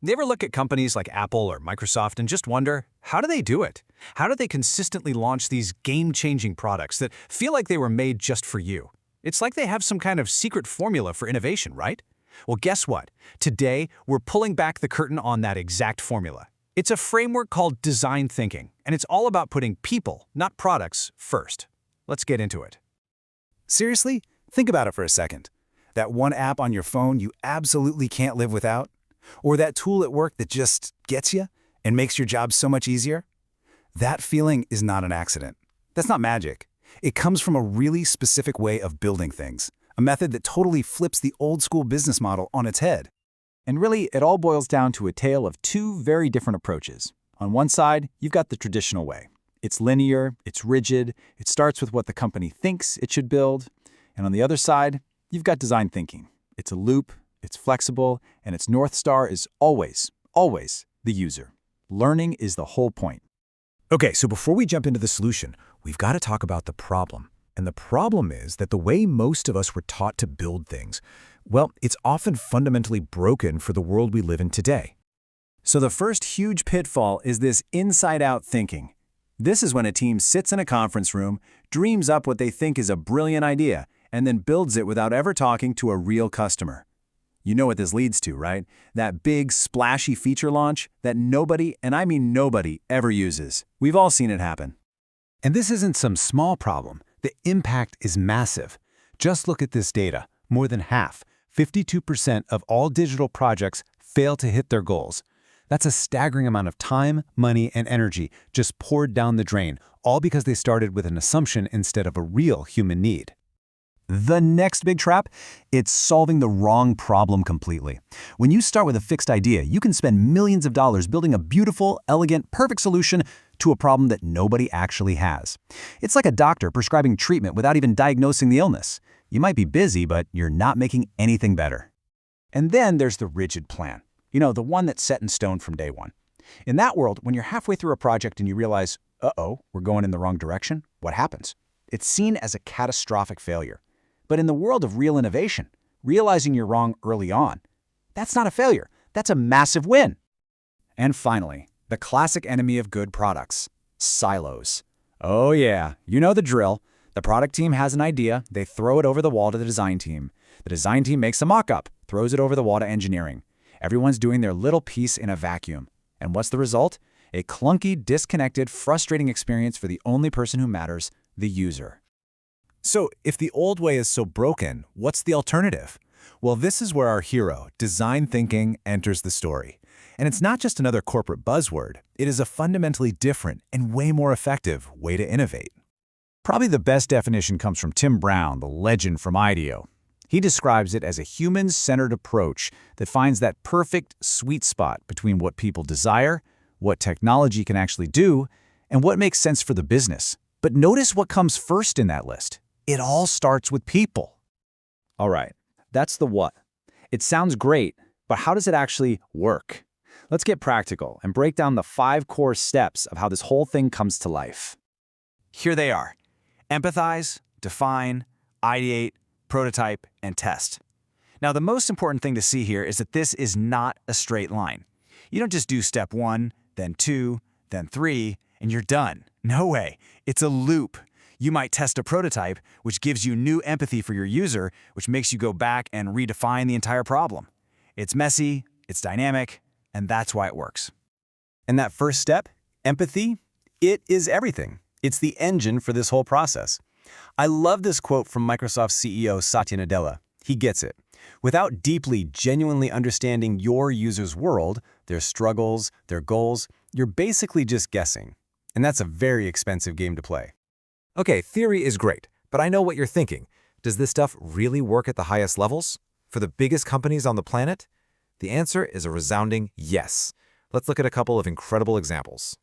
You ever look at companies like Apple or Microsoft and just wonder, how do they do it? How do they consistently launch these game-changing products that feel like they were made just for you? It's like they have some kind of secret formula for innovation, right? Well, guess what? Today, we're pulling back the curtain on that exact formula. It's a framework called design thinking, and it's all about putting people, not products, first. Let's get into it. Seriously? Think about it for a second. That one app on your phone you absolutely can't live without? Or that tool at work that just gets you and makes your job so much easier? That feeling is not an accident. That's not magic. It comes from a really specific way of building things, a method that totally flips the old-school business model on its head. And really, it all boils down to a tale of two very different approaches. On one side, you've got the traditional way. It's linear, it's rigid, it starts with what the company thinks it should build. And on the other side, you've got design thinking. It's a loop, it's flexible, and its North Star is always, always the user. Learning is the whole point. Okay, so before we jump into the solution, we've got to talk about the problem. And the problem is that the way most of us were taught to build things, well, it's often fundamentally broken for the world we live in today. So the first huge pitfall is this inside-out thinking. This is when a team sits in a conference room, dreams up what they think is a brilliant idea, and then builds it without ever talking to a real customer. You know what this leads to, right? That big, splashy feature launch that nobody, and I mean nobody, ever uses. We've all seen it happen. And this isn't some small problem. The impact is massive. Just look at this data. More than half, 52% of all digital projects fail to hit their goals. That's a staggering amount of time, money, and energy just poured down the drain, all because they started with an assumption instead of a real human need. The next big trap, it's solving the wrong problem completely. When you start with a fixed idea, you can spend millions of dollars building a beautiful, elegant, perfect solution to a problem that nobody actually has. It's like a doctor prescribing treatment without even diagnosing the illness. You might be busy, but you're not making anything better. And then there's the rigid plan. You know, the one that's set in stone from day one. In that world, when you're halfway through a project and you realize, uh-oh, we're going in the wrong direction, what happens? It's seen as a catastrophic failure. But in the world of real innovation, realizing you're wrong early on, that's not a failure. That's a massive win. And finally, the classic enemy of good products, silos. Oh yeah, you know the drill. The product team has an idea, they throw it over the wall to the design team. The design team makes a mock-up, throws it over the wall to engineering. Everyone's doing their little piece in a vacuum. And what's the result? A clunky, disconnected, frustrating experience for the only person who matters, the user. So, if the old way is so broken, what's the alternative? Well, this is where our hero, design thinking, enters the story. And it's not just another corporate buzzword. It is a fundamentally different and way more effective way to innovate. Probably the best definition comes from Tim Brown, the legend from Ideate. He describes it as a human-centered approach that finds that perfect sweet spot between what people desire, what technology can actually do, and what makes sense for the business. But notice what comes first in that list. It all starts with people. All right, that's the what. It sounds great, but how does it actually work? Let's get practical and break down the 5 core steps of how this whole thing comes to life. Here they are: empathize, define, ideate, prototype, and test. Now, the most important thing to see here is that this is not a straight line. You don't just do step 1, then 2, then 3, and you're done. No way. It's a loop. You might test a prototype, which gives you new empathy for your user, which makes you go back and redefine the entire problem. It's messy, it's dynamic, and that's why it works. And that first step, empathy, it is everything. It's the engine for this whole process. I love this quote from Microsoft CEO Satya Nadella. He gets it. Without deeply, genuinely understanding your user's world, their struggles, their goals, you're basically just guessing. And that's a very expensive game to play. Okay, theory is great, but I know what you're thinking. Does this stuff really work at the highest levels? For the biggest companies on the planet? The answer is a resounding yes. Let's look at a couple of incredible examples.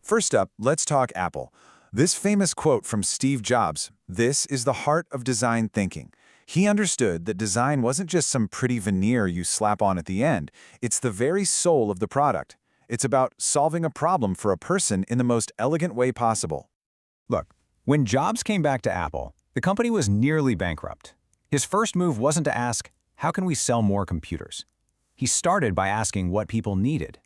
First up, let's talk Apple. This famous quote from Steve Jobs, "This is the heart of design thinking." He understood that design wasn't just some pretty veneer you slap on at the end. It's the very soul of the product. It's about solving a problem for a person in the most elegant way possible. Look, when Jobs came back to Apple, the company was nearly bankrupt. His first move wasn't to ask, how can we sell more computers? He started by asking what people needed.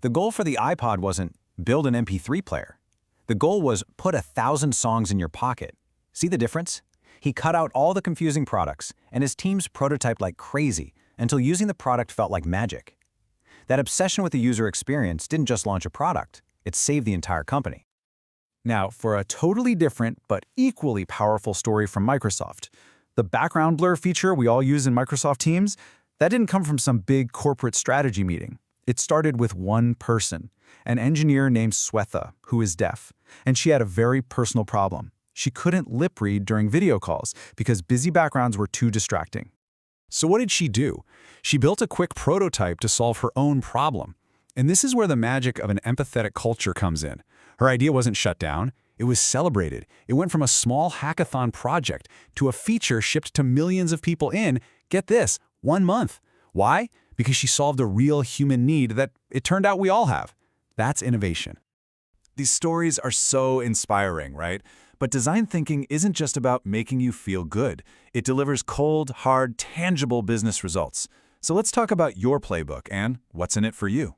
The goal for the iPod wasn't build an MP3 player. The goal was put 1,000 songs in your pocket. See the difference? He cut out all the confusing products, and his teams prototyped like crazy until using the product felt like magic. That obsession with the user experience didn't just launch a product, it saved the entire company. Now, for a totally different but equally powerful story from Microsoft. The background blur feature we all use in Microsoft Teams, that didn't come from some big corporate strategy meeting. It started with one person, an engineer named Swetha, who is deaf, and she had a very personal problem. She couldn't lip read during video calls because busy backgrounds were too distracting. So what did she do? She built a quick prototype to solve her own problem. And this is where the magic of an empathetic culture comes in. Her idea wasn't shut down, it was celebrated. It went from a small hackathon project to a feature shipped to millions of people in, get this, 1 month. Why? Because she solved a real human need that it turned out we all have. That's innovation. These stories are so inspiring, right? But design thinking isn't just about making you feel good. It delivers cold, hard, tangible business results. So let's talk about your playbook and what's in it for you.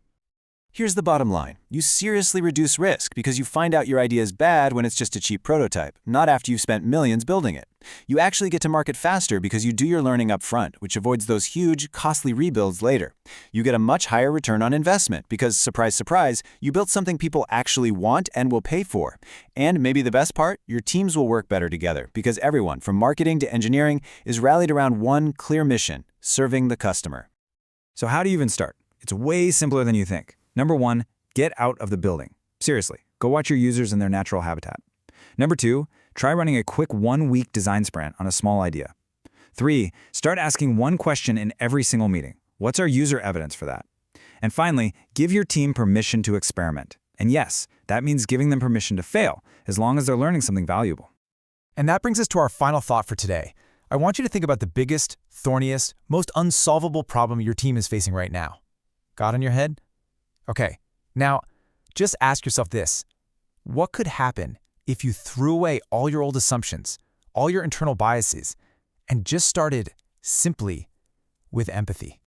Here's the bottom line. You seriously reduce risk because you find out your idea is bad when it's just a cheap prototype, not after you've spent millions building it. You actually get to market faster because you do your learning up front, which avoids those huge, costly rebuilds later. You get a much higher return on investment because, surprise, surprise, you built something people actually want and will pay for. And maybe the best part, your teams will work better together because everyone, from marketing to engineering, is rallied around one clear mission: serving the customer. So how do you even start? It's way simpler than you think. Number 1, get out of the building. Seriously, go watch your users in their natural habitat. Number 2, try running a quick 1-week design sprint on a small idea. 3, start asking one question in every single meeting. What's our user evidence for that? And finally, give your team permission to experiment. And yes, that means giving them permission to fail, as long as they're learning something valuable. And that brings us to our final thought for today. I want you to think about the biggest, thorniest, most unsolvable problem your team is facing right now. Got in your head? Okay, now just ask yourself this. What could happen if you threw away all your old assumptions, all your internal biases, and just started simply with empathy?